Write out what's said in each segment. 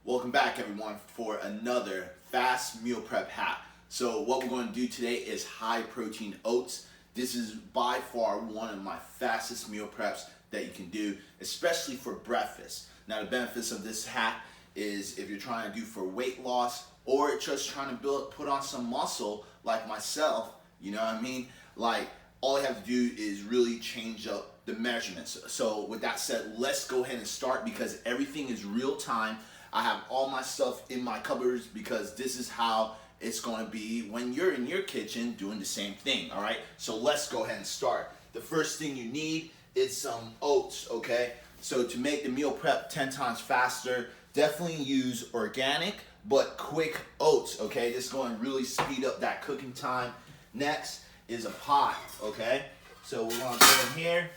Welcome back everyone for another fast meal prep hack. So what we're going to do today is high protein oats. This is by far one of my fastest meal preps that you can do, especially for breakfast. Now the benefits of this hack is if you're trying to do for weight loss or just trying to put on some muscle like myself, you know what I mean? Like all you have to do is really change up the measurements. So with that said, let's go ahead and start because everything is real time. I have all my stuff in my cupboards because this is how it's going to be when you're in your kitchen doing the same thing, all right? So let's go ahead and start. The first thing you need is some oats, okay? So to make the meal prep 10 times faster, definitely use organic but quick oats, okay? This is going to really speed up that cooking time. Next is a pot, okay? So we're going to go in here,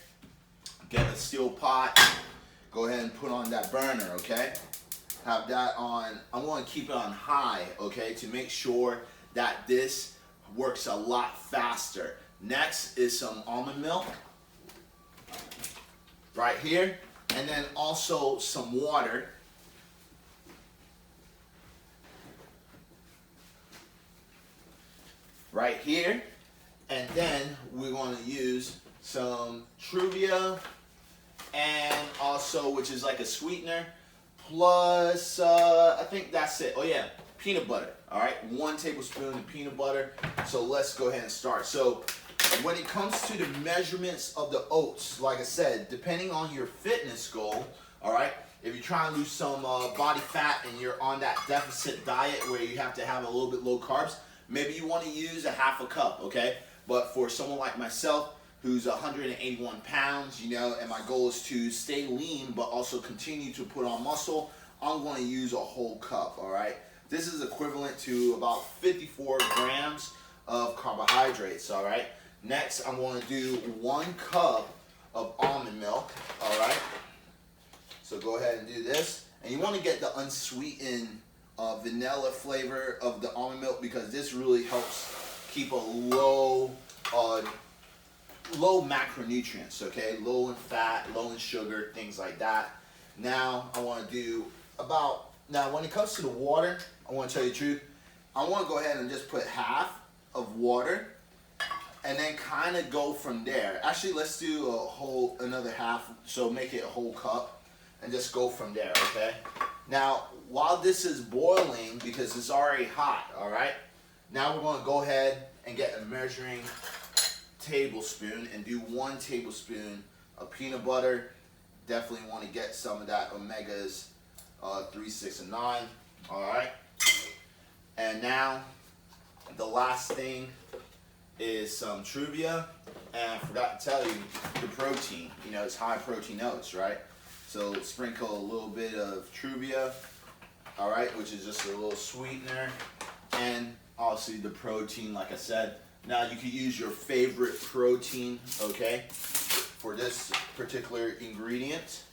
get a steel pot, go ahead and put on that burner, okay? Have that on, I want to keep it on high, okay, to make sure that this works a lot faster. Next is some almond milk, right here, and then also some water. Right here, and then we're going to use some Truvia, and also, which is like a sweetener, plus, I think that's it. Oh yeah, peanut butter, all right? 1 tablespoon of peanut butter. So let's go ahead and start. So when it comes to the measurements of the oats, like I said, depending on your fitness goal, all right? If you're trying to lose some body fat and you're on that deficit diet where you have to have a little bit low carbs, maybe you want to use a half a cup, okay? But for someone like myself, who's 181 pounds, you know, and my goal is to stay lean but also continue to put on muscle, I'm going to use a whole cup, all right? This is equivalent to about 54 grams of carbohydrates, all right? Next, I'm going to do 1 cup of almond milk, all right? So go ahead and do this. And you want to get the unsweetened vanilla flavor of the almond milk because this really helps keep a low macronutrients, okay? Low in fat, low in sugar, things like that. Now, I want to do now when it comes to the water, I want to tell you the truth, I want to go ahead and just put half of water and then kind of go from there. Actually, let's do another half, so make it a whole cup and just go from there, okay? Now, while this is boiling, because it's already hot, all right? Now we're going to go ahead and get a measuring tablespoon and do 1 tablespoon of peanut butter. Definitely want to get some of that omegas 3, 6, and 9. All right. And now the last thing is some Truvia, and I forgot to tell you the protein. You know, it's high protein oats, right? So sprinkle a little bit of Truvia, all right, which is just a little sweetener, and obviously the protein, like I said. Now you can use your favorite protein, okay, for this particular ingredient.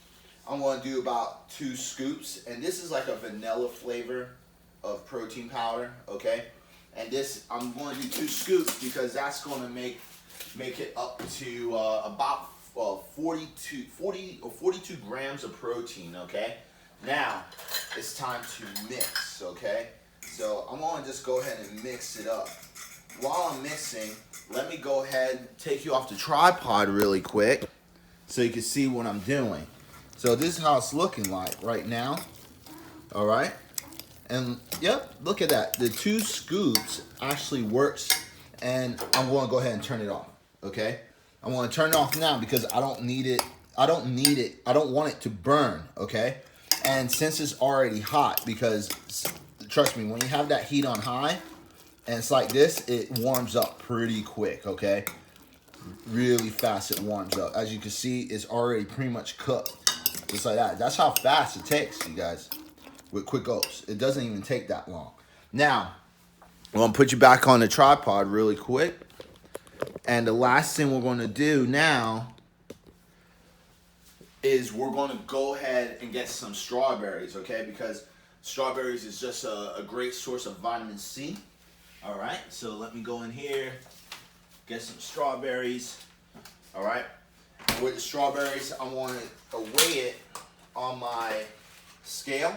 I'm going to do about 2 scoops, and this is like a vanilla flavor of protein powder, okay? And this, I'm going to do 2 scoops because that's going to make it up to about 42 grams of protein, okay? Now, it's time to mix, okay? So I'm going to just go ahead and mix it up. While I'm mixing, let me go ahead and take you off the tripod really quick so you can see what I'm doing. So this is how it's looking like right now, all right? And yep, look at that. The 2 scoops actually works, and I'm going to go ahead and turn it off, okay? I'm going to turn it off now because I don't need it. I don't want it to burn, okay? And since it's already hot, because trust me, when you have that heat on high, and it's like this, it warms up pretty quick, okay? Really fast it warms up. As you can see, it's already pretty much cooked. Just like that. That's how fast it takes, you guys, with quick oats. It doesn't even take that long. Now, I'm going to put you back on the tripod really quick. And the last thing we're going to do now is we're going to go ahead and get some strawberries, okay? Because strawberries is just a great source of vitamin C. All right, so let me go in here, get some strawberries, all right? With the strawberries, I want to weigh it on my scale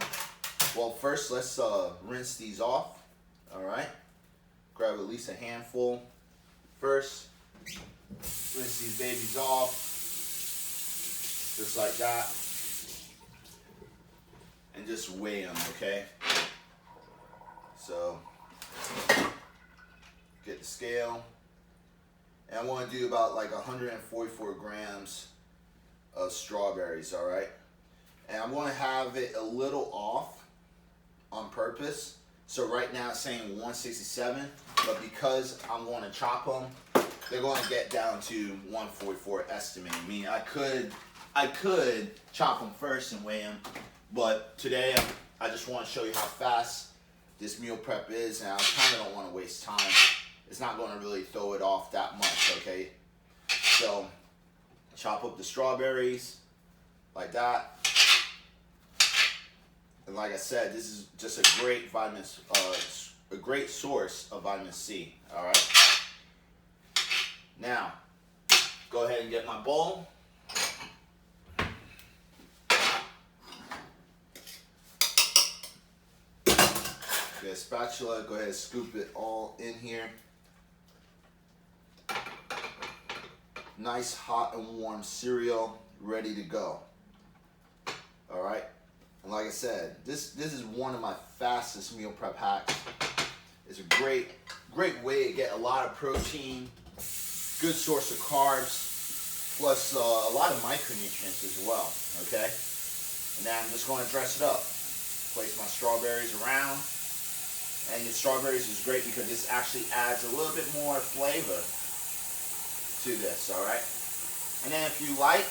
Well, first let's rinse these off. All right. Grab at least a handful. First, rinse these babies off, just like that, and just weigh them, okay? So, get the scale, and I want to do about like 144 grams of strawberries, all right? And I'm going to have it a little off on purpose. So right now it's saying 167, but because I'm going to chop them, they're going to get down to 144 estimated. I mean, I could chop them first and weigh them, but today I just want to show you how fast this meal prep is, and I kind of don't want to waste time. It's not going to really throw it off that much, okay? So chop up the strawberries like that. And like I said, this is just a great a great source of vitamin C. All right. Now, go ahead and get my bowl. Get a spatula. Go ahead and scoop it all in here. Nice, hot and warm cereal, ready to go. All right. And like I said, this is one of my fastest meal prep hacks. It's a great way to get a lot of protein, good source of carbs, plus a lot of micronutrients as well, okay? And now I'm just going to dress it up. Place my strawberries around. And the strawberries is great because this actually adds a little bit more flavor to this, all right? And then if you like,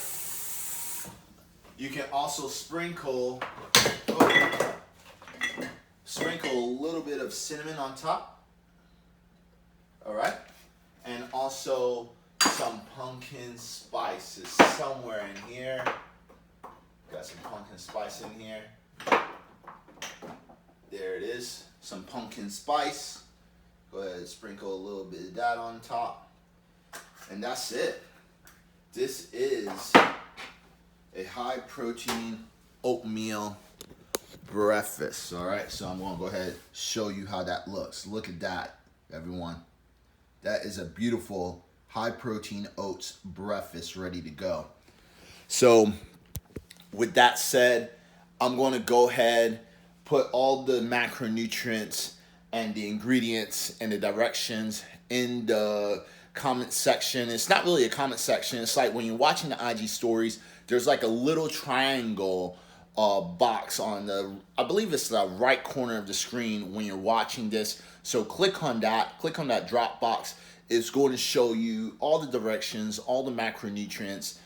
you can also sprinkle a little bit of cinnamon on top, all right? And also some pumpkin spices somewhere in here. Got some pumpkin spice in here. There it is, some pumpkin spice. Go ahead and sprinkle a little bit of that on top. And that's it. This is a high protein oatmeal breakfast, all right? So I'm gonna go ahead and show you how that looks. Look at that, everyone. That is a beautiful high protein oats breakfast ready to go. So with that said, I'm gonna go ahead, put all the macronutrients and the ingredients and the directions in the comment section. It's not really a comment section. It's like when you're watching the IG stories, there's like a little triangle box on the, I believe it's the right corner of the screen when you're watching this. So click on that drop box. It's going to show you all the directions, all the macronutrients,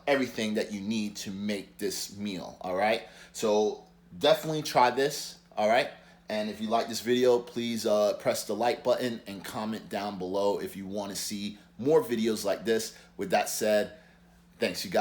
everything that you need to make this meal, all right? So definitely try this, all right? And if you like this video, please press the like button and comment down below if you want to see more videos like this. With that said, thanks you guys.